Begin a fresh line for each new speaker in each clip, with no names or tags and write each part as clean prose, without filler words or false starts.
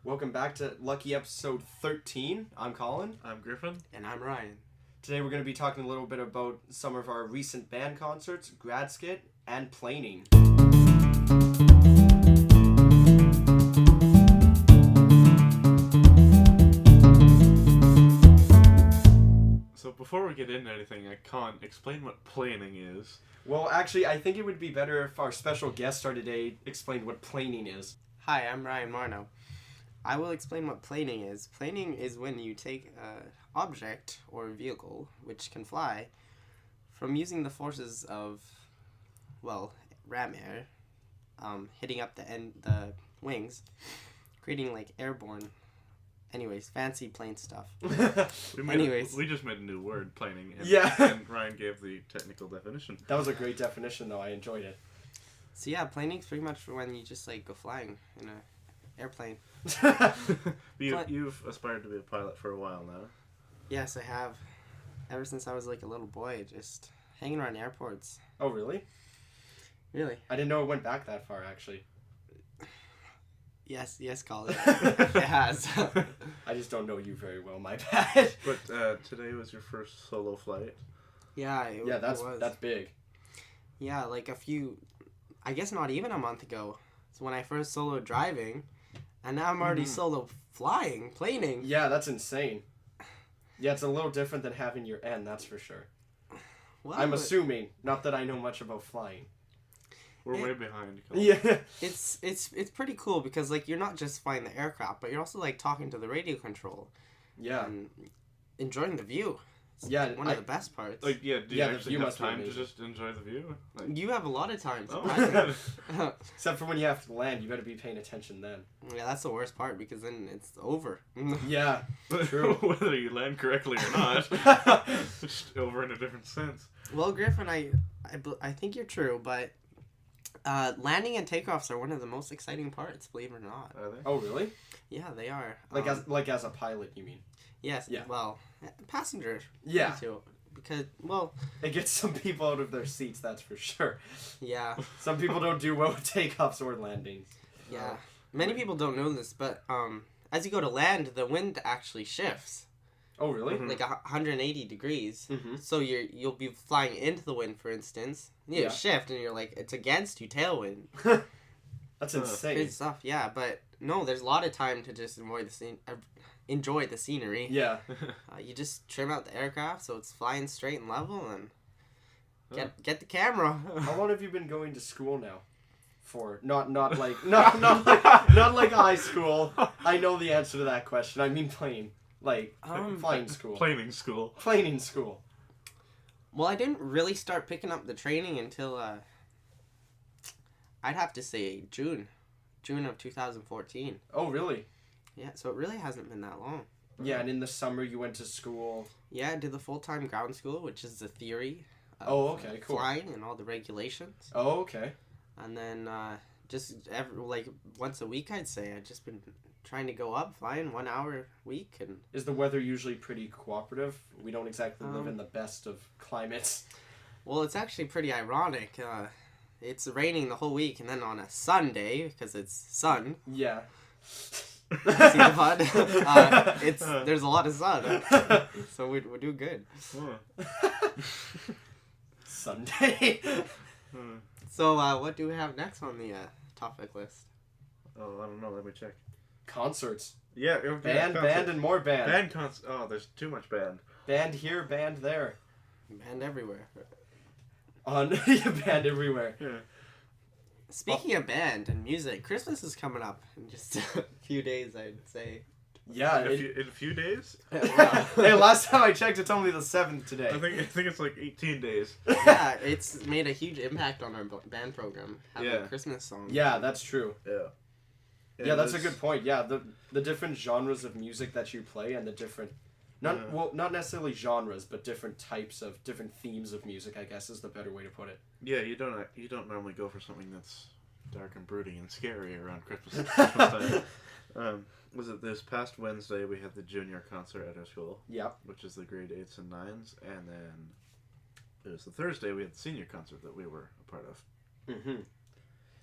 Welcome back to Lucky Episode 13. I'm Colin.
I'm Griffin.
And I'm Ryan.
Today we're going to be talking a little bit about some of our recent band concerts, grad skit, and planing.
So before we get into anything, I can't explain what planing is.
Well, actually, I think it would be better if our special guest star today explained what planing is.
Hi, I'm Ryan Marno. I will explain what planing is. Planing is when you take an object or vehicle, which can fly, from using the forces of, ram air, hitting up the wings, creating like airborne. Anyways, fancy plane stuff.
We just made a new word, planing. And Ryan gave the technical definition.
That was a great definition, though. I enjoyed it.
So yeah, planing's pretty much when you just like go flying in a airplane.
You've aspired to be a pilot for a while now.
Yes, I have. Ever since I was like a little boy, just hanging around airports.
Oh, really?
Really?
I didn't know it went back that far, actually.
Yes, Colin. It has.
I just don't know you very well, my bad.
But today was your first solo flight.
Yeah,
that's big.
Yeah, like I guess not even a month ago. It's when I first solo driving, and now I'm already solo flying, planing.
Yeah, that's insane. Yeah, it's a little different than having your N, that's for sure.
Well,
I'm assuming, not that I know much about flying.
We're way behind. Colin.
Yeah.
It's pretty cool because like you're not just flying the aircraft, but you're also like talking to the radio control.
Yeah.
And enjoying the view. It's one of the best parts.
Like, do you actually have time to just enjoy the view? Like...
You have a lot of time.
Oh.
Except for when you have to land, you better be paying attention then.
Yeah, that's the worst part because then it's over.
Yeah, true.
Whether you land correctly or not, it's just over in a different sense.
Well, Griffin, I think you're true, but landing and takeoffs are one of the most exciting parts, believe it or not.
Are they?
Oh, really?
Yeah, they are.
As a pilot, you mean?
Yes.
Yeah.
Well, passenger.
Yeah.
Too, because
it gets some people out of their seats. That's for sure.
Yeah.
Some people don't do well with takeoffs or landings.
Yeah. Many people don't know this, but as you go to land, the wind actually shifts.
Oh, really?
Like 180 degrees.
Mm-hmm.
So you'll be flying into the wind, for instance. You shift, and you're like, it's against you, tailwind.
That's insane.
Good stuff, yeah. But no, there's a lot of time to just enjoy the scenery.
Yeah.
You just trim out the aircraft so it's flying straight and level, and get the camera.
How long have you been going to school now? For not like high school. I know the answer to that question. I mean plane. Like, flying school.
Planing school.
Planing school.
Well, I didn't really start picking up the training until, I'd have to say June of 2014.
Oh, really?
Yeah, so it really hasn't been that long.
Yeah, and in the summer you went to school.
Yeah, I did the full-time ground school, which is the theory
of cool.
Flying and all the regulations.
Oh, okay.
And then just once a week, I'd say, I've just been trying to go up, flying 1 hour a week. And
is the weather usually pretty cooperative? We don't exactly live in the best of climates.
Well, it's actually pretty ironic. It's raining the whole week, and then on a Sunday, because it's sun.
Yeah.
See the pod? There's a lot of sun. So we're doing good.
Sunday.
So what do we have next on the topic list?
Oh, I don't know. Let me check.
Concerts.
Yeah.
Band, and more band.
Band concert. Oh, there's too much band.
Band here, band there.
Band everywhere.
Band everywhere.
Yeah.
Speaking of band and music, Christmas is coming up in just a few days, I'd say.
Yeah.
In a few days?
Hey, last time I checked, it's only the 7th today.
I think it's like 18 days.
Yeah, it's made a huge impact on our band program, having Christmas songs.
Yeah, that's true.
Yeah.
Yeah, that's a good point. Yeah, the different genres of music that you play and the different... not necessarily genres, but different themes of music, I guess, is the better way to put it.
Yeah, you don't normally go for something that's dark and brooding and scary around Christmas time. Was it this past Wednesday we had the junior concert at our school?
Yep.
Which is the grade 8s and 9s, and then it was the Thursday we had the senior concert that we were a part of.
Mm-hmm.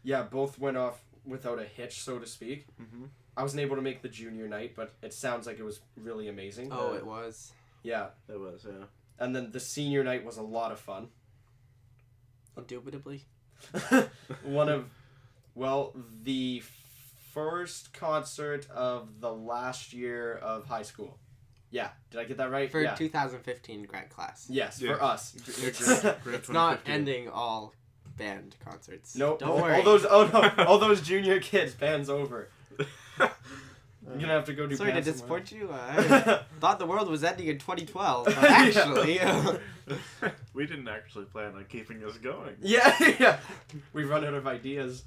Yeah, both went off without a hitch, so to speak.
Mm-hmm.
I wasn't able to make the junior night, but it sounds like it was really amazing.
Oh, it was.
Yeah.
It was, yeah.
And then the senior night was a lot of fun.
Indubitably.
The first concert of the last year of high school. Yeah, did I get that right?
For
yeah.
2015 grad class.
Yes,
Yeah.
for us.
It's not ending all band concerts.
Nope.
Don't worry.
All those junior kids, band's over. You're gonna have to go do.
Sorry to
band
disappoint you. I thought the world was ending in 2012, but actually,
we didn't actually plan on keeping this going.
Yeah. We've run out of ideas.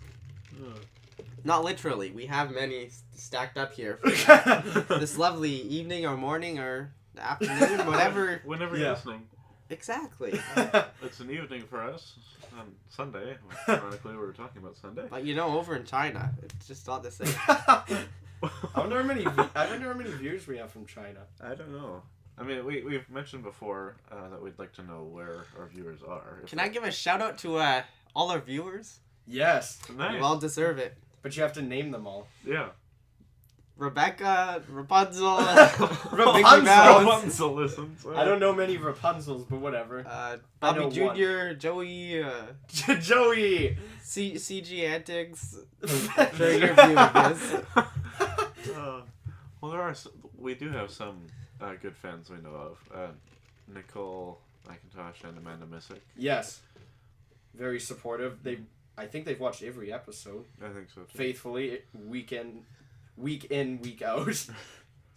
not literally. We have many stacked up here. This lovely evening or morning or afternoon, whatever.
Whenever you're
Yeah.
listening.
Exactly.
It's an evening for us on Sunday. Ironically, we were talking about Sunday.
But over in China, it's just not the same.
I wonder how many viewers we have from China.
I don't know. I mean, we've mentioned before that we'd like to know where our viewers are.
Can I give a shout out to all our viewers?
Yes,
Nice.
You all deserve it.
but you have to name them all.
Yeah.
Rebecca, Rapunzel,
Rapunzel.
Rapunzel listens.
I don't know many Rapunzels, but whatever. I know
Bobby
one.
Jr., Joey,
Joey.
CG Antics. Sure, you're viewing this.
Well, we do have some good fans we know of. Nicole McIntosh and Amanda Missick.
Yes, very supportive. I think they've watched every episode
I think so too.
faithfully, week in, week out. That's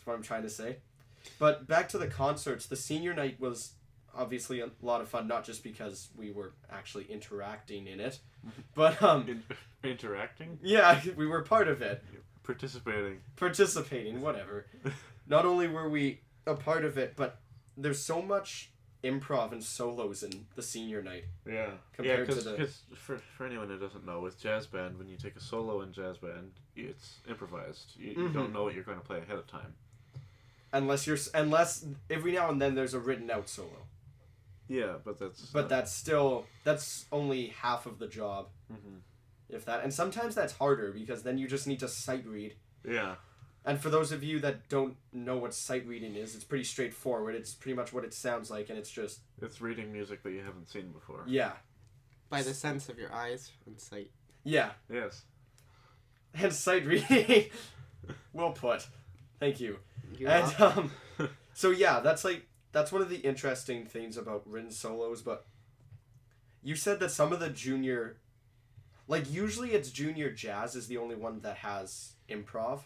what I'm trying to say. But back to the concerts. The senior night was obviously a lot of fun, not just because we were actually interacting in it, but
Interacting?
yeah, we were part of it.
Participating,
whatever. Not only were we a part of it, but there's so much improv and solos in the senior night.
Yeah.
Compared to
because for anyone who doesn't know, with jazz band, when you take a solo in jazz band, it's improvised. You don't know what you're going to play ahead of time.
Unless every now and then there's a written out solo.
Yeah, but
that's only half of the job.
Mm-hmm.
If that, and sometimes that's harder because then you just need to sight read.
Yeah.
And for those of you that don't know what sight reading is, it's pretty straightforward. It's pretty much what it sounds like, and it's just...
It's reading music that you haven't seen before.
Yeah.
By the sense of your eyes and sight.
Yeah.
Yes.
And sight reading. Well put. Thank you.
You're
And,
welcome.
so yeah, that's one of the interesting things about written solos, but you said that some of the junior... usually it's junior jazz is the only one that has improv.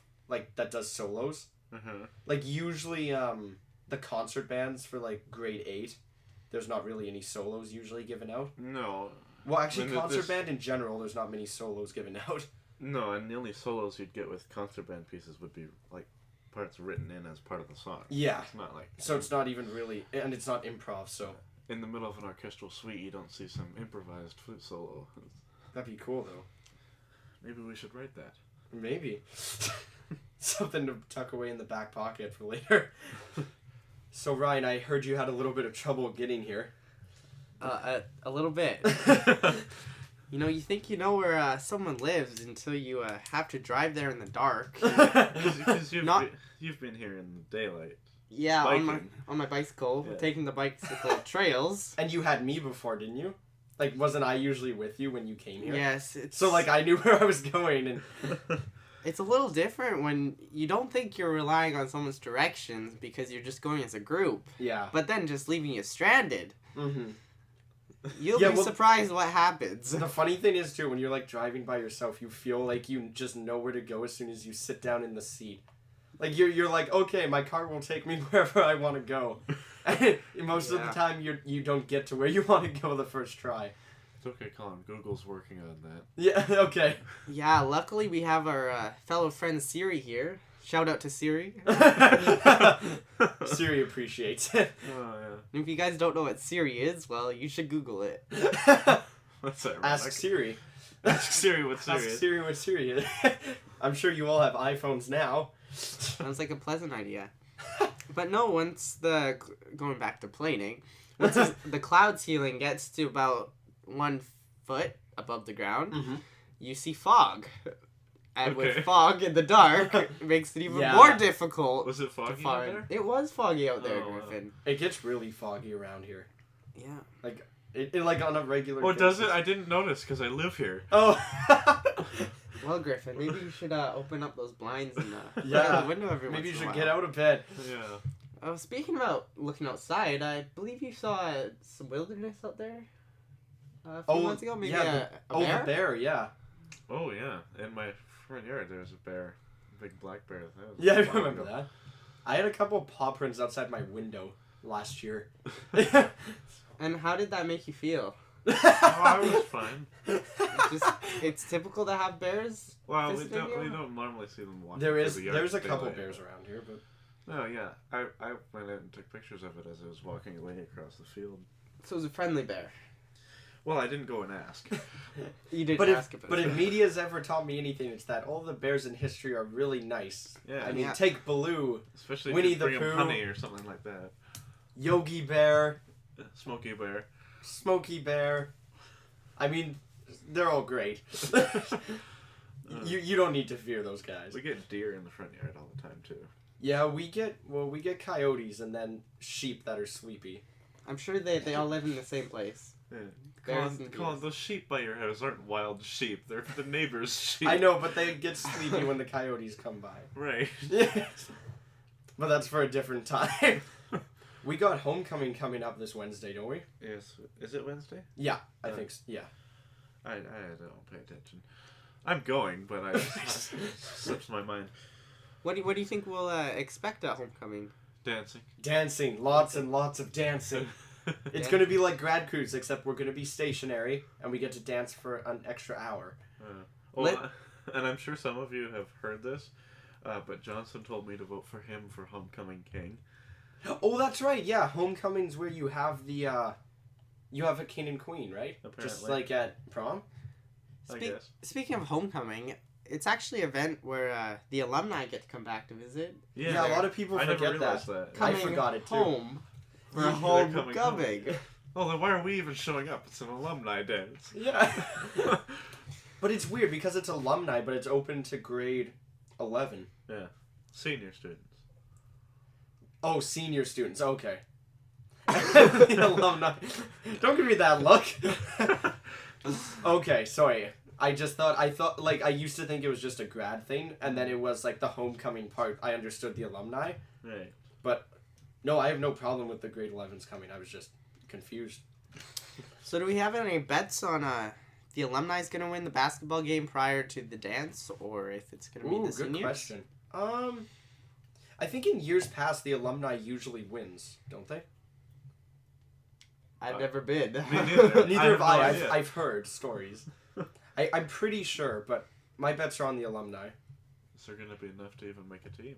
That does solos.
Uh-huh.
Usually, the concert bands for, grade 8, there's not really any solos usually given out.
No.
Well, actually, concert band in general, there's not many solos given out.
No, and the only solos you'd get with concert band pieces would be, parts written in as part of the song.
Yeah.
It's not
So it's not even really... And it's not improv, so...
In the middle of an orchestral suite, you don't see some improvised flute solo.
That'd be cool, though.
Maybe we should write that.
Maybe. Something to tuck away in the back pocket for later. So, Ryan, I heard you had a little bit of trouble getting here.
A little bit. You think you know where someone lives until you have to drive there in the dark.
Because you've been here in the daylight.
Yeah,
Biking.
on my bicycle,
Yeah.
taking the bicycle trails.
And you had me before, didn't you? Wasn't I usually with you when you came here?
Yes, it's...
So, I knew where I was going, and...
It's a little different when you don't think you're relying on someone's directions because you're just going as a group.
Yeah.
But then just leaving you stranded.
Mm-hmm.
You'll be surprised what happens.
The funny thing is, too, when you're, driving by yourself, you feel like you just know where to go as soon as you sit down in the seat. You're like, okay, my car will take me wherever I want to go. And most of the time, you don't get to where you want to go the first try.
It's okay, Colin. Google's working on that.
Yeah, okay.
Yeah, luckily we have our fellow friend Siri here. Shout out to Siri.
Siri appreciates it.
Oh, yeah.
And if you guys don't know what Siri is, well, you should Google it.
That's ironic.
Ask Siri.
Ask Siri what Siri
Ask
is.
Siri what Siri is. I'm sure you all have iPhones now.
Sounds like a pleasant idea. But no, going back to planing, once the cloud ceiling gets to about 1 foot above the ground, you see fog. And
Okay.
with fog in the dark, it makes it even
Yeah.
more difficult
Was it
to
foggy out
find.
there?
It was foggy out there,
Oh, wow.
Griffin.
It gets really foggy around here.
Yeah.
It like on a regular.
Oh, does it?
basis.
I didn't notice because I live here.
Oh.
Well, Griffin, maybe you should open up those blinds and
Yeah.
the window every
Maybe you
once in a
should
while.
get out of bed.
Yeah.
Oh, speaking about looking outside, I believe you saw some wilderness out there a few months ago. Maybe
yeah,
a bear?
the bear, yeah.
Oh yeah. In my front yard, there was a bear, a big black bear. That was
Yeah, I
a while
remember
ago.
that. I had a couple of paw prints outside my window last year.
And how did that make you feel?
Oh, I was fine.
It's typical to have bears.
Well, we
visiting you?
don't normally see them walking.
There's
through the yard
a couple
daylight.
bears around here, but
No, yeah. I went out and took pictures of it as I was walking away across the field.
So it was a friendly bear.
Well, I didn't go and ask.
You didn't
but
ask about
but
it.
if media's ever taught me anything, it's that all the bears in history are really nice.
Yeah.
I mean,
Yeah.
take Baloo,
Especially
Winnie
if you
the
bring 'em
Pooh.
honey or something like that.
Yogi Bear,
Smokey Bear.
Smokey Bear. I mean, they're all great. You don't need to fear those guys.
We get deer in the front yard all the time too.
Yeah, we get coyotes and then sheep that are sleepy.
I'm sure they all live in the same place.
Yeah.
Bears
Colin,
and
Colin,
deers.
those sheep by your house aren't wild sheep. They're the neighbor's sheep.
I know, but they get sleepy when the coyotes come by.
Right.
But that's for a different time. We got homecoming coming up this Wednesday, don't we?
Yes. Is it Wednesday?
Yeah, I think so. Yeah.
I don't pay attention. I'm going, but I slips my mind.
What do you think we'll expect at homecoming?
Dancing.
Dancing, lots and lots of dancing. It's
Yeah.
going to be like grad cruise, except we're going to be stationary, and we get to dance for an extra hour.
Well, and I'm sure some of you have heard this, but Johnson told me to vote for him for homecoming king.
Oh, that's right. Yeah, homecoming's where you have the you have a king and queen, right? Just
Apparently.
like at prom.
I guess.
Speaking of homecoming, it's actually an event where the alumni get to come back to visit.
Yeah, a lot of people
I never
forget
realized
that.
that.
I
Coming
forgot it too.
home for a
They're coming
homecoming.
Oh, then why are we even showing up? It's an alumni dance.
Yeah. But it's weird because it's alumni, but it's open to grade 11.
Yeah. Senior students.
Oh, senior students. Okay. The alumni. Don't give me that look. Okay, sorry. I thought, like, I used to think it was just a grad thing, and then it was, like, the homecoming part. I understood the alumni.
Right.
But, no, I have no problem with the grade 11s coming. I was just confused.
So do we have any bets on the alumni's going to win the basketball game prior to the dance, or if it's going to be
Ooh,
the
good
seniors?
question. I think in years past, the alumni usually wins, don't they?
I've never been.
Me neither.
Neither
I
have
have
I.
no
I've,
idea.
I've heard stories. I'm pretty sure, but my bets are on the alumni.
Is there going to be enough to even make a team?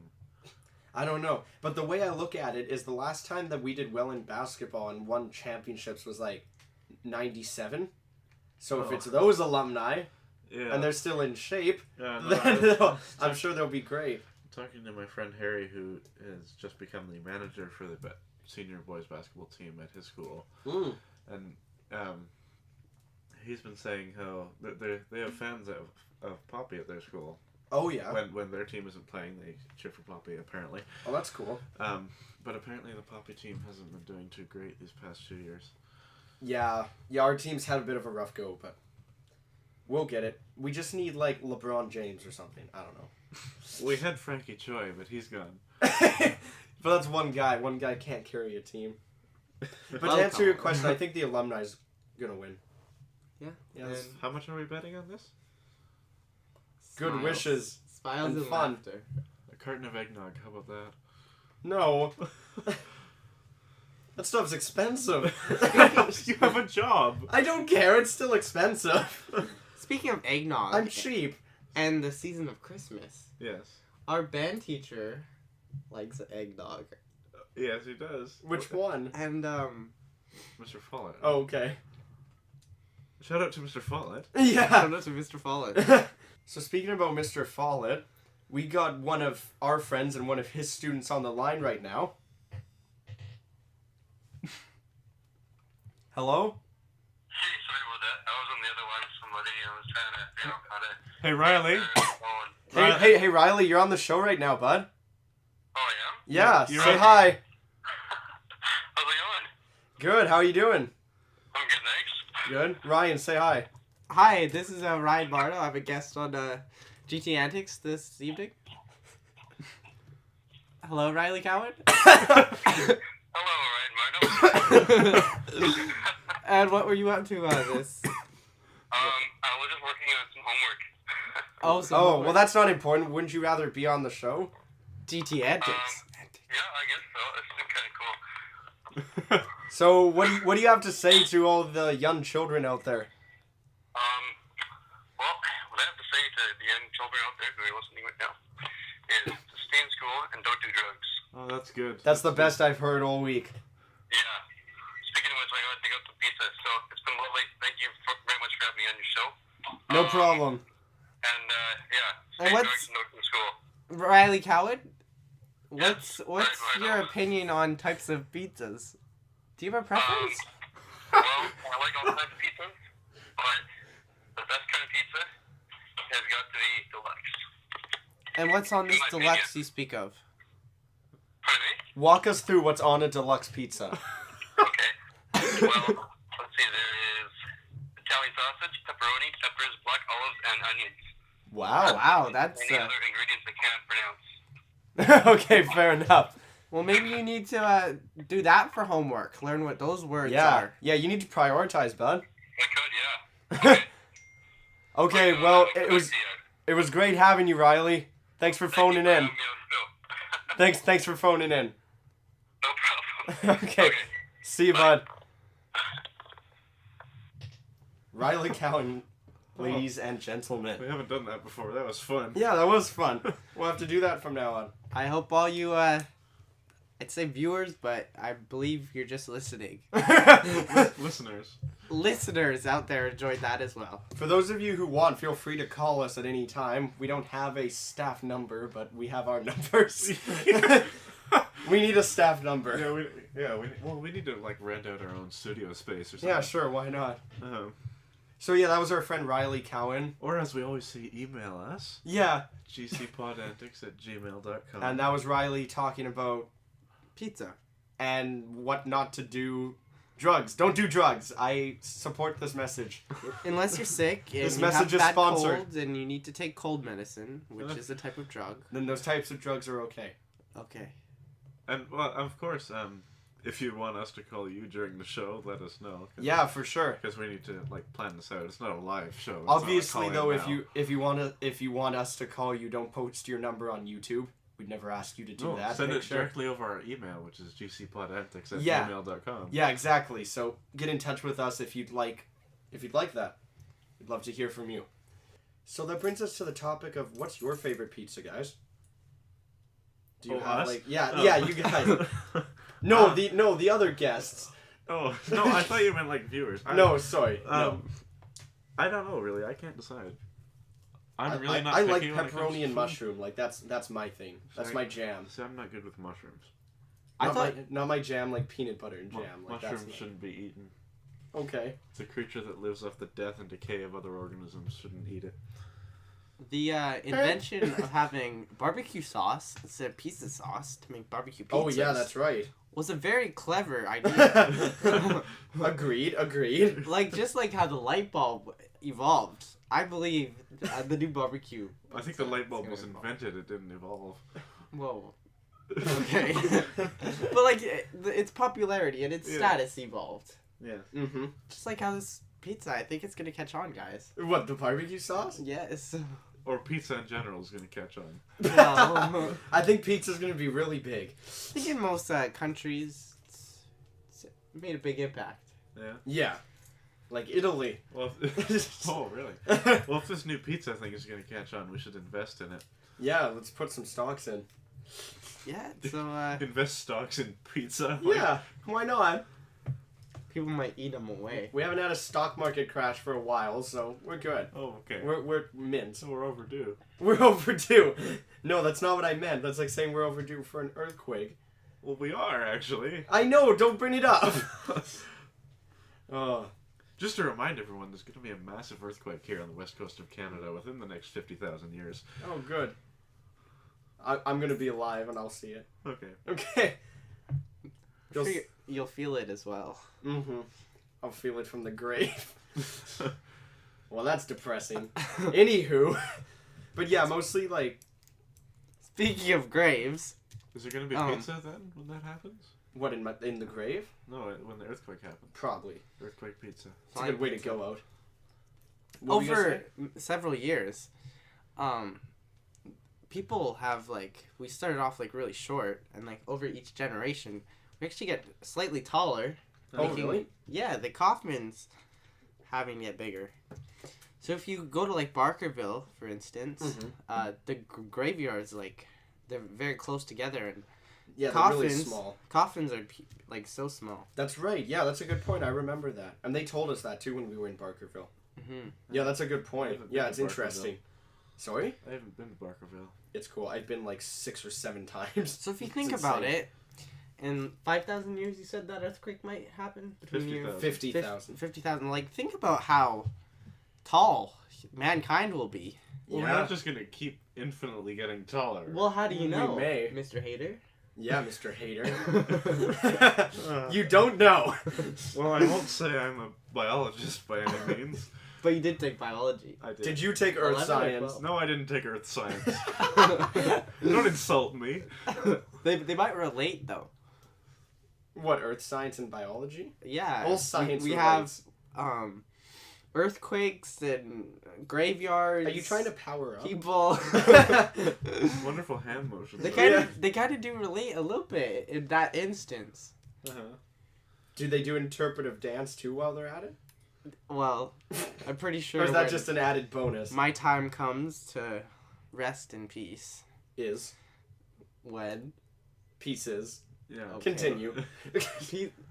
I don't know. But the way I look at it is the last time that we did well in basketball and won championships was like 97. So if
Oh.
it's those alumni
Yeah.
and they're still in shape,
Yeah, no,
then I'm sure they'll be great.
talking to my friend Harry, who has just become the manager for the senior boys basketball team at his school,
Mm.
and he's been saying how they have fans of Poppy at their school.
Oh, yeah.
When their team isn't playing, they cheer for Poppy, apparently.
Oh, that's cool.
But apparently the Poppy team hasn't been doing too great these past 2 years.
Yeah, our team's had a bit of a rough go, but we'll get it. We just need, like, LeBron James or something. I don't know.
We had Frankie Choi, but he's gone.
But that's one guy. One guy can't carry a team. But to answer your question, I think the alumni's gonna win.
Yeah.
Yeah, that's
And
How much are we betting on this?
good
smiles.
wishes.
Smiles
and
and
fun.
laughter.
A carton of eggnog, how about that?
No. That stuff's expensive.
You have a job!
I don't care. It's still expensive.
Speaking of eggnog
I'm cheap.
and the season of Christmas,
Yes.
our band teacher likes eggnog.
Yes, he does.
Which one?
And
Mr. Follett.
Oh, okay.
Shout out to Mr. Follett.
Yeah.
shout out to Mr. Follett.
So speaking about Mr. Follett, we got one of our friends and one of his students on the line right now. Hello?
Hey, sorry about that. I was on the other line, so buddy. I was trying to, kind of.
Hey, Riley.
Hey, Riley, you're on the show right now, bud.
Oh, I am?
Yeah,
You're
say
on.
hi.
How's it going?
Good, how are you doing?
I'm good, thanks.
Good. Ryan, say hi.
Hi, this is Ryan Marno. I'm a guest on GT Antics this evening. Hello, Riley Cowan.
Hello, Ryan Marno.
And what were you up to this?
I was just working on some homework.
Oh,
Well, that's not important. Wouldn't you rather be on the show?
GT Antics.
Yeah, I guess so. It's been kind of cool.
So, what do you have to say to all the young children out there?
Well, what I have to say to the young children out there who are listening right now is to stay in school and don't do drugs.
Oh, that's good.
That's the best I've heard all week.
Yeah. Speaking of which, I gotta pick up the pizza. So it's been lovely. Thank you very much for having me on your show.
No problem.
And yeah,
And
stay
what's-
drugs and don't go to school.
Riley Cowan, what's
Right,
your opinion on types of pizzas? Do you have a preference?
Well, I like all kinds of pizzas, but the best kind of pizza has got to be deluxe.
And what's on this
in my
deluxe
opinion.
you speak of?
Pardon me?
Walk us through what's on a deluxe pizza.
Okay. Well, let's see. There is Italian sausage, pepperoni, peppers, black olives, and onions.
Wow.
Wow, that's
Any other ingredients I can't pronounce.
Okay, fair enough.
well. Maybe you need to do that for homework. Learn what those words
Yeah.
are.
Yeah, you need to prioritize, bud.
I could, yeah.
Okay,
But,
well,
good
it was
idea.
great having you, Riley. Thanks for
Thank you
phoning
for
in.
having me on the show.
Thanks for phoning in.
No problem.
Okay. See you, bud. Riley Cowan, ladies and gentlemen.
We haven't done that before. That was fun.
Yeah, that was fun. We'll have to do that from now on.
I hope all you, I'd say viewers, but I believe you're just listening.
Listeners.
Listeners out there enjoyed that as well.
For those of you who want, feel free to call us at any time. We don't have a staff number, but we have our numbers. We need a staff number.
We need to like rent out our own studio space or something.
Yeah, sure, why not?
Uh,
So yeah, that was our friend Riley Cowan.
or as we always say, email us.
Yeah,
gcpodantics@gmail.com.
and that was Riley talking about
Pizza.
and what not to do. Drugs. Don't do drugs. I support this message.
Unless you're sick and
This
you
message
have
is
bad
sponsored.
cold and you need to take cold medicine, which is a type of drug.
Then those types of drugs are okay.
Okay.
And well, of course, if you want us to call you during the show, let us know.
Yeah, for sure.
Because we need to like plan this out. It's not a live show. It's
Obviously,
not like
though,
call in
if you want us to call you, don't post your number on YouTube. We'd never ask you to do
now.
that.
Send
Make
it
sure.
directly over our email, which is gcpodantics@gmail.com.
Yeah. Yeah, exactly. So get in touch with us if you'd like that. We'd love to hear from you. So that brings us to the topic of what's your favorite pizza, guys? Do you have
us?
like yeah,
Oh.
yeah, you guys. No, the other guests.
Oh no, I thought you meant like viewers.
No, sorry. No.
I don't know really. I can't decide. I'm
I
really not.
I like
picky when it comes
pepperoni
to
and
food.
mushroom. Like that's my thing. That's
See,
my jam.
See, I'm not good with mushrooms.
I
Not
thought
not my jam like peanut butter and jam. Like
Mushrooms
that's
shouldn't be eaten.
okay.
It's a creature that lives off the death and decay of other organisms. Shouldn't eat it.
the invention of having barbecue sauce instead of pizza sauce to make barbecue pizzas
Oh yeah, that's right.
was a very clever idea.
Agreed.
Like just like how the light bulb evolved. I believe the new barbecue.
I think the light bulb
It's
was
gonna
invented. It didn't evolve.
Whoa. Okay. But like its popularity and its
Yeah.
status evolved.
Yeah.
Mm-hmm.
Just like how this pizza, I think it's gonna catch on, guys.
What, the barbecue sauce?
Yes.
Or pizza in general is gonna catch on.
Well,
I think pizza's gonna be really big.
I think in most countries, it's made a big impact.
Yeah.
Yeah. Like Italy.
Well. Oh really? Well, if this new pizza thing is gonna catch on, we should invest in it.
Yeah, let's put some stocks in.
Yeah, so
Invest stocks in pizza.
Yeah, why not?
people might eat them away.
We haven't had a stock market crash for a while, so we're good.
Oh, okay.
We're mint.
So we're overdue.
We're overdue. No, that's not what I meant. That's like saying we're overdue for an earthquake.
Well, we are actually.
I know, don't bring it up. Oh.
Just to remind everyone, there's going to be a massive earthquake here on the west coast of Canada within the next 50,000 years.
Oh, good. I'm going to be alive and I'll see it.
Okay.
Okay.
You'll feel it as well.
Mm-hmm. I'll feel it from the grave. Well, that's depressing. Anywho. But yeah, mostly like...
Speaking of graves...
Is there going to be pizza then when that happens?
What, in the grave?
No, when the earthquake happens.
Probably.
Earthquake pizza.
It's a good way to go out. What were you gonna
Over
say?
several years, people have, like... We started off, like, really short, and, like, over each generation, we actually get slightly taller.
Oh, really?
Yeah, the Kaufmans having to get bigger. So if you go to, like, Barkerville, for instance, the graveyards, like, they're very close together, and
Yeah, they're really
coffins,
small.
coffins are, like, so small.
That's right. Yeah, that's a good point. I remember that. And they told us that, too, when we were in Barkerville.
Mm-hmm.
Yeah, that's a good point.
haven't been
Yeah,
to
it's interesting. Sorry?
I haven't been to Barkerville.
It's cool. I've been like 6 or 7 times.
So if you think
It's
about
insane.
it, in 5,000 years, you said that earthquake might happen? Between
50,000.
50,000.
50,000. Like, think about how tall mankind will be.
Well,
Yeah.
we're not just going to keep infinitely getting taller.
Well, how do you
We
know,
may.
Mr. Hater?
Yeah, Mr. Hater. You don't know.
Well, I won't say I'm a biologist by any means.
But you did take biology.
I did.
Did you take Earth
11 or
Science?
12?
No, I didn't take Earth Science. Don't insult me.
They might relate, though.
What, Earth Science and Biology?
Yeah.
All science
We
relates.
have earthquakes and graveyards.
Are you trying to power up?
people?
Wonderful hand motions.
They kind of do relate a little bit in that instance.
Uh-huh.
Do they do interpretive dance too while they're at it?
Well, I'm pretty sure.
Or is that
when
just an added bonus?
my time comes to rest in peace?
Is.
When?
Pieces.
Yeah.
Okay.
Continue.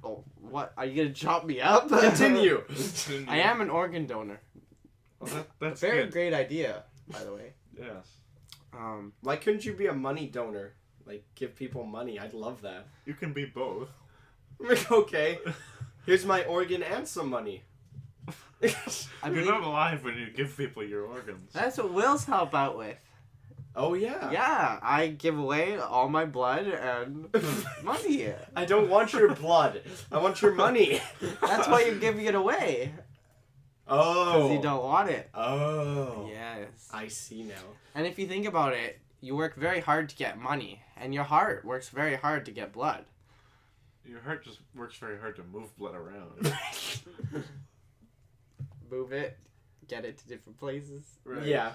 Oh, what? Are you gonna chop me up?
Continue.
I am an organ donor.
Well, that's
A very
good.
great idea, by the way.
Yes.
Why couldn't you be a money donor? Like, give people money. I'd love that.
You can be both.
Okay. Here's my organ and some money.
I
You're
believe
not alive when you give people your organs.
that's what Will's help out with.
Oh, yeah.
Yeah, I give away all my blood and money.
I don't want your blood. I want your money.
That's why you're giving it away.
Oh.
Because you don't want it.
Oh.
Yes.
I see now.
And if you think about it, you work very hard to get money, and your heart works very hard to get blood.
Your heart just works very hard to move blood around.
Move it, get it to different places.
Right.
Yeah.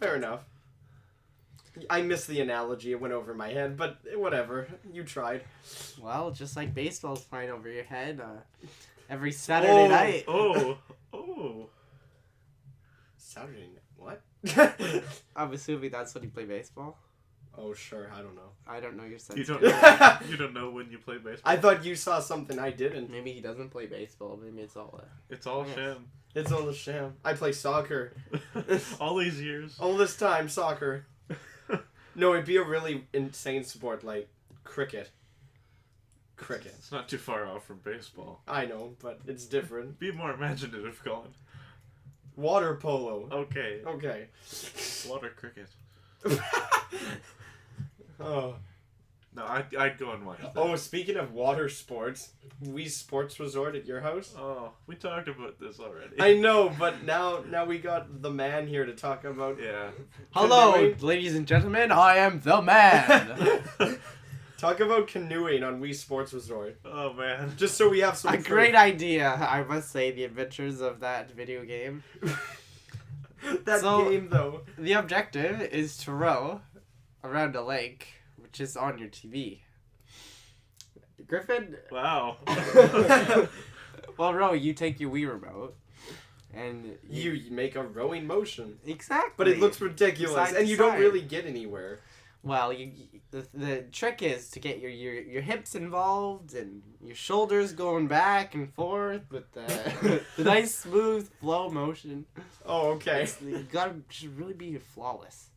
Fair enough. I missed the analogy. It went over my head, but whatever. You tried.
Well, just like baseball's flying over your head every Saturday night.
Oh. Oh.
Saturday night. What?
I'm assuming that's when you play baseball.
Oh, sure. I don't know.
I don't know your sense.
You don't
of-
know, you don't know when you play baseball.
I thought you saw something I didn't.
Maybe he doesn't play baseball. Maybe it's all
It's all
Yes.
sham.
It's all a sham. I play soccer.
All these years.
All this time, soccer. No, it'd be a really insane sport like cricket. Cricket.
It's not too far off from baseball.
I know, but it's different.
Be more imaginative, Colin.
Water polo.
Okay.
Okay.
Water cricket.
Oh.
No, I'd go and watch that.
Oh, speaking of water sports, Wii Sports Resort at your house?
Oh, we talked about this already.
I know, but now we got the man here to talk about.
Yeah.
Hello,
Canoeing.
ladies and gentlemen. I am the man.
Talk about canoeing on Wii Sports Resort.
Oh, man.
Just so we have some
A great idea, I must say. The adventures of that video game.
that
So-
game, though.
The objective is to row around a lake, which is on your TV. Griffin,
Wow.
well, Ro, you take your Wii remote, and
You make a rowing motion.
exactly.
But it looks ridiculous,
Side to
and you don't
side.
really get anywhere.
Well, the trick is to get your hips involved and your shoulders going back and forth with the nice smooth flow motion.
Oh, okay.
You gotta just really be flawless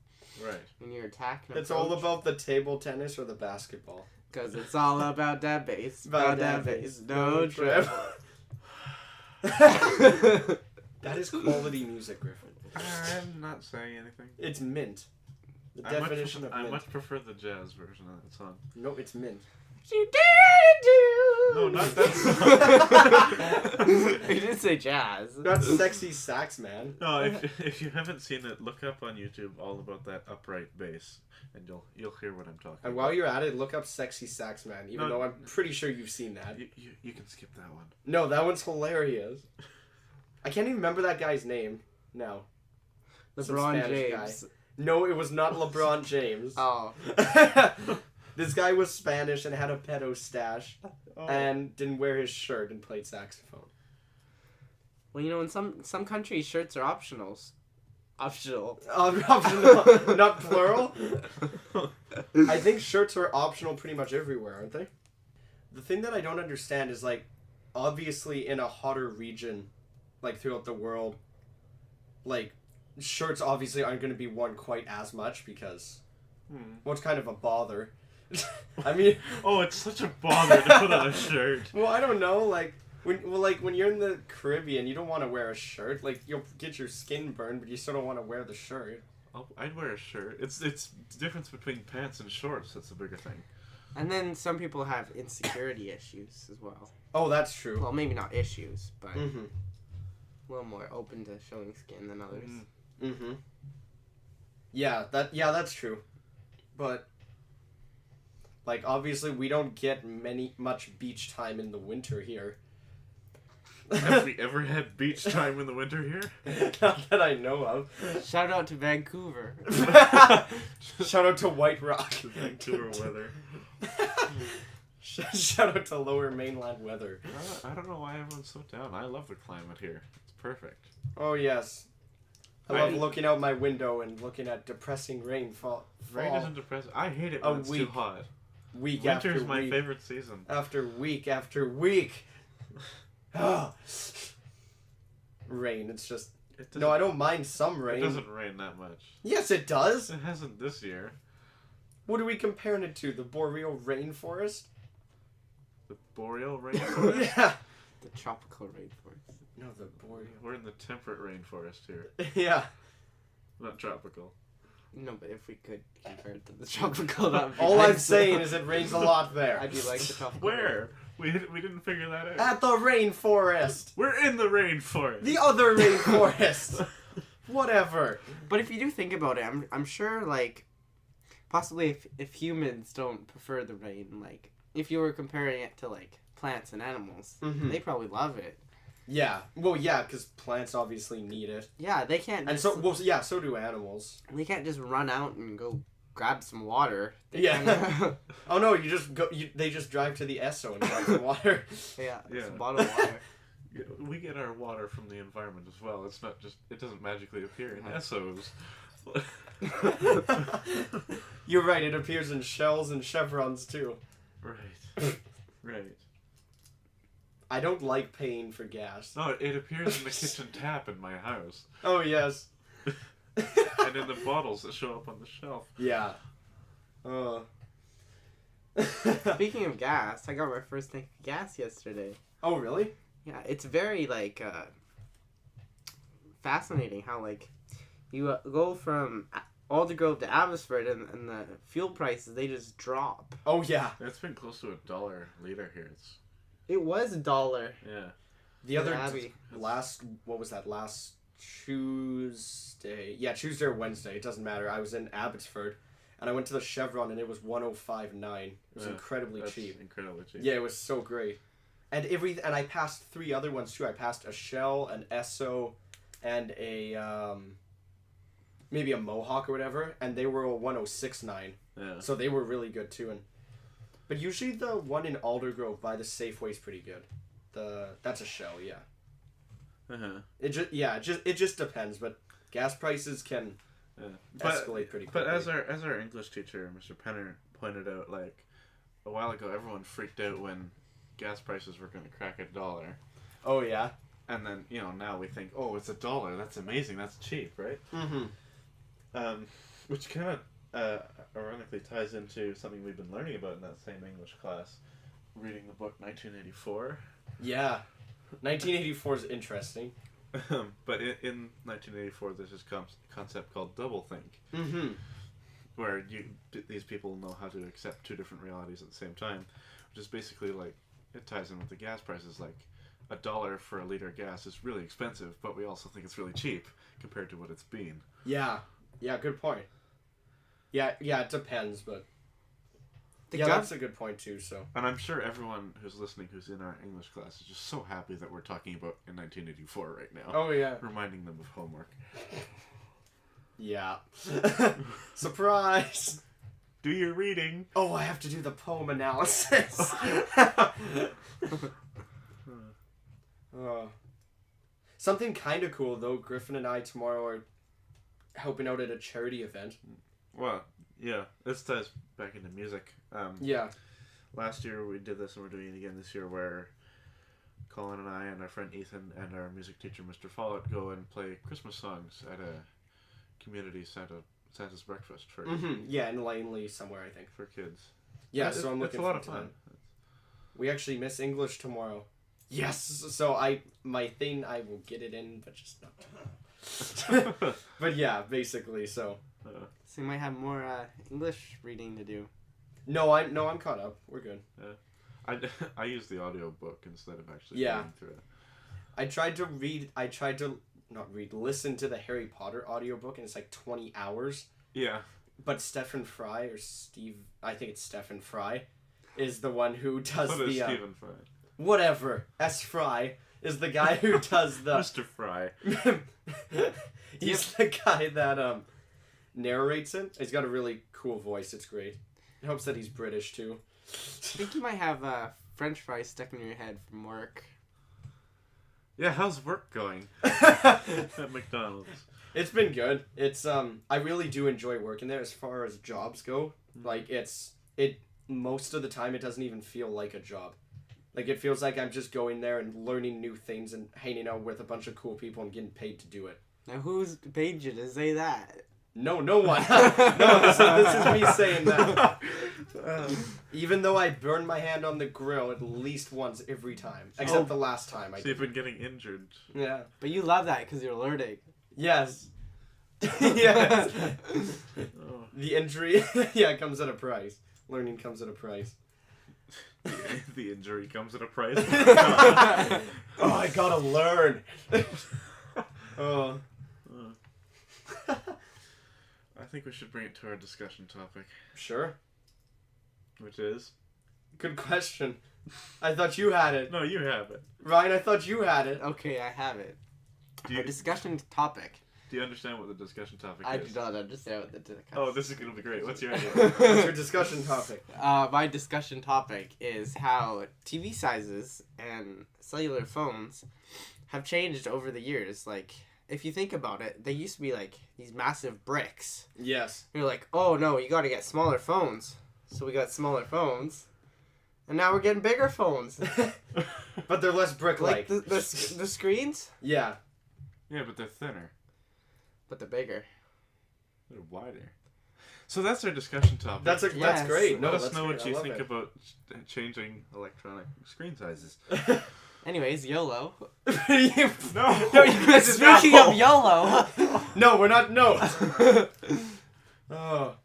Right.
when you're attacking.
It's all about the table tennis or the basketball.
Because it's all about that bass.
About
About that
that
bass.
bass.
No
No
trouble.
trouble. That is quality music, Griffin.
I'm not saying anything.
It's mint. The definition of mint.
I much prefer the jazz version of that song.
No, it's mint.
No, not that song.
You did say jazz.
That's sexy sax, man.
No, if you haven't seen it, look up on YouTube all about that upright bass, and you'll hear what I'm talking
And
about.
while you're at it, look up sexy sax, man. Even though I'm pretty sure you've seen that.
You can skip that one.
No, that one's hilarious. I can't even remember that guy's name. No. Some
LeBron
Spanish
James.
guy. No, it was not LeBron James.
Oh.
This guy was Spanish and had a pedo stash
Oh.
and didn't wear his shirt and played saxophone.
Well, you know, in some countries, shirts are optionals. Optional.
Optional, not plural. I think shirts are optional pretty much everywhere, aren't they? The thing that I don't understand is, like, obviously in a hotter region, like, throughout the world, like, shirts obviously aren't going to be worn quite as much because, well, it's kind of a bother. I mean...
Oh, it's such a bother to put on a shirt.
Well, I don't know, like... When you're in the Caribbean, you don't want to wear a shirt. Like, you'll get your skin burned, but you still don't want to wear the shirt.
I'd wear a shirt. It's the difference between pants and shorts that's the bigger thing.
And then some people have insecurity issues as well.
Oh, that's true.
Well, maybe not issues, but
Mm-hmm.
a little more open to showing skin than others.
Mm-hmm. Yeah, that's true. But, like, obviously we don't get much beach time in the winter here.
Have we ever had beach time in the winter here?
Not that I know of.
Shout out to Vancouver.
Shout out to White Rock.
Vancouver weather.
Shout out to Lower Mainland weather.
I don't know why everyone's so down. I love the climate here. It's perfect.
Oh, yes. I love looking out my window and looking at depressing rain fall.
Rain isn't depressing. I hate it when it's too hot.
Week
Winter
after
is my
week.
favorite season.
After week after week. Rain, it's just... No, I don't mind some rain.
It doesn't rain that much.
Yes, it does.
It hasn't this year.
What are we comparing it to? The boreal rainforest?
The boreal rainforest?
Yeah.
The tropical rainforest.
No, the boreal.
We're in the temperate rainforest here.
Yeah.
Not tropical.
No, but if we could compare it to the tropical, that would be
All
nice.
I'm saying is it rains a lot there.
I do like the tropical.
Where? We didn't figure that out.
At the rainforest.
We're in the rainforest.
The other rainforest. Whatever.
But if you do think about it, I'm sure, like, possibly if humans don't prefer the rain, like, if you were comparing it to, like, plants and animals, they probably love it.
Yeah. Well, yeah, because plants obviously need it.
Yeah, they can't
And
just,
so do animals.
they can't just run out and go grab some water. They
Yeah.
kinda-
Oh, no, you just go. They just drive to the Esso and grab some water.
yeah,
Yeah.
some bottled water.
We get our water from the environment as well. It's not just, it doesn't magically appear in Essos.
You're right, it appears in shells and chevrons, too.
Right. Right.
I don't like paying for gas.
No, it appears in the kitchen tap in my house.
Oh, yes.
And in the bottles that show up on the shelf.
Yeah.
Speaking of gas, I got my first tank of gas yesterday.
Oh, really?
Yeah, it's very, like, fascinating how, like, you go from Aldergrove to Abbotsford and the fuel prices, they just drop.
Oh, yeah.
It's been close to $1 liter here.
It was $1.
Yeah.
The other
Abbey.
last Tuesday? Yeah, Tuesday or Wednesday. It doesn't matter. I was in Abbotsford, and I went to the Chevron, and it was 105.9. It was incredibly cheap.
Incredibly cheap.
Yeah, it was so great. And I passed 3 other ones too. I passed a Shell, an Esso, and a maybe a Mohawk or whatever, and they were a 106.9.
Yeah.
So they were really good too. But usually the one in Aldergrove by the Safeway is pretty good. That's a Shell, yeah.
Uh-huh.
It just depends, but gas prices can escalate pretty quickly.
But as our English teacher, Mr. Penner, pointed out, like, a while ago, everyone freaked out when gas prices were going to crack $1.
Oh, yeah?
And then, now we think, oh, it's $1. That's amazing. That's cheap, right?
Mm-hmm.
Which kind of ironically ties into something we've been learning about in that same English class, reading the book 1984.
Yeah. 1984 is interesting.
But in 1984, there's this concept called doublethink,
Mm-hmm.
where these people know how to accept two different realities at the same time, which is basically like, it ties in with the gas prices. Like, $1 for a liter of gas is really expensive, but we also think it's really cheap compared to what it's been.
Yeah. Yeah, good point. Yeah, it depends, but...
The
that's a good point, too, so...
And I'm sure everyone who's listening who's in our English class is just so happy that we're talking about in 1984 right now.
Oh, yeah.
Reminding them of homework.
Yeah. Surprise!
Do your reading!
Oh, I have to do the poem analysis. Something kind of cool, though. Griffin and I tomorrow are helping out at a charity event.
Well, yeah, this ties back into music.
Yeah.
Last year we did this and we're doing it again this year, where Cowan and I and our friend Ethan and our music teacher Mr. Follett go and play Christmas songs at a community Santa's breakfast for
Yeah, in Langley somewhere, I think.
for kids.
Yeah, so I'm looking
it's a lot of
forward to
fun.
that. We actually miss English tomorrow. Yes, so my thing, I will get it in, but just not tomorrow. But yeah, basically, so.
So you might have more English reading to do.
No, I'm caught up. We're good.
I use the audio book instead of actually
Yeah.
reading through it.
Listen to the Harry Potter audiobook, and it's like 20 hours.
Yeah.
But Stephen Fry, or Steve, I think it's Stephen Fry, is the one who does
So does
the...
Stephen Fry.
Whatever. S. Fry is the guy who does the...
Mr. Fry.
He's the guy that narrates it. He's got a really cool voice. It's great. It helps that he's British, too.
I think you might have French fries stuck in your head from work.
Yeah, how's work going at McDonald's?
It's been good. It's I really do enjoy working there as far as jobs go. Like most of the time it doesn't even feel like a job. Like it feels like I'm just going there and learning new things and hanging out with a bunch of cool people and getting paid to do it.
Now who's paid you to say that?
No one. No, this is me saying that. Even though I burn my hand on the grill at least once every time. Except the last time I
So
did.
you've been getting injured.
Yeah.
But you love that because you're learning.
Yes. Yes.
Oh.
The injury, comes at a price. Learning comes at a price.
The injury comes at a price.
Oh, I gotta learn. Oh.
I think we should bring it to our discussion topic,
Sure.
which is...
Good question. I thought you had it.
No, you have it.
Ryan, I thought you had it.
Okay, I have it.
Do
Our
you,
discussion topic.
do you understand what the discussion topic
I
is?
do not understand what the discussion.
Oh, this is going to be great. What's your idea?
What's your discussion topic?
My discussion topic is how TV sizes and cellular phones have changed over the years. Like, if you think about it, they used to be like these massive bricks.
Yes.
You're like, oh no, you got to get smaller phones. So we got smaller phones, and now we're getting bigger phones.
But they're less brick-like.
Like the screens,
Yeah.
Yeah, but they're thinner.
but they're bigger.
They're wider. So that's our discussion topic.
That's
Yes.
great. No,
Let us
that's
know
great.
what
I
you
love
think
it.
about changing electronic screen sizes.
Anyways, YOLO.
No!
Speaking of YOLO.
No, we're not. No. Oh.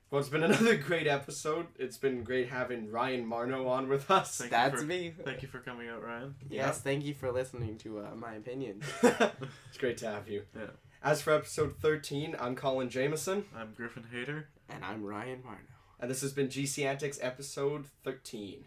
Well, it's been another great episode. It's been great having Ryan Marno on with us.
That's me.
Thank you for coming out, Ryan.
Yes, thank you for listening to my opinions.
It's great to have you.
Yeah.
As for episode 13, I'm Colin Jameson.
I'm Griffin Hayter.
And I'm Ryan Marno.
And this has been GC Antics episode 13.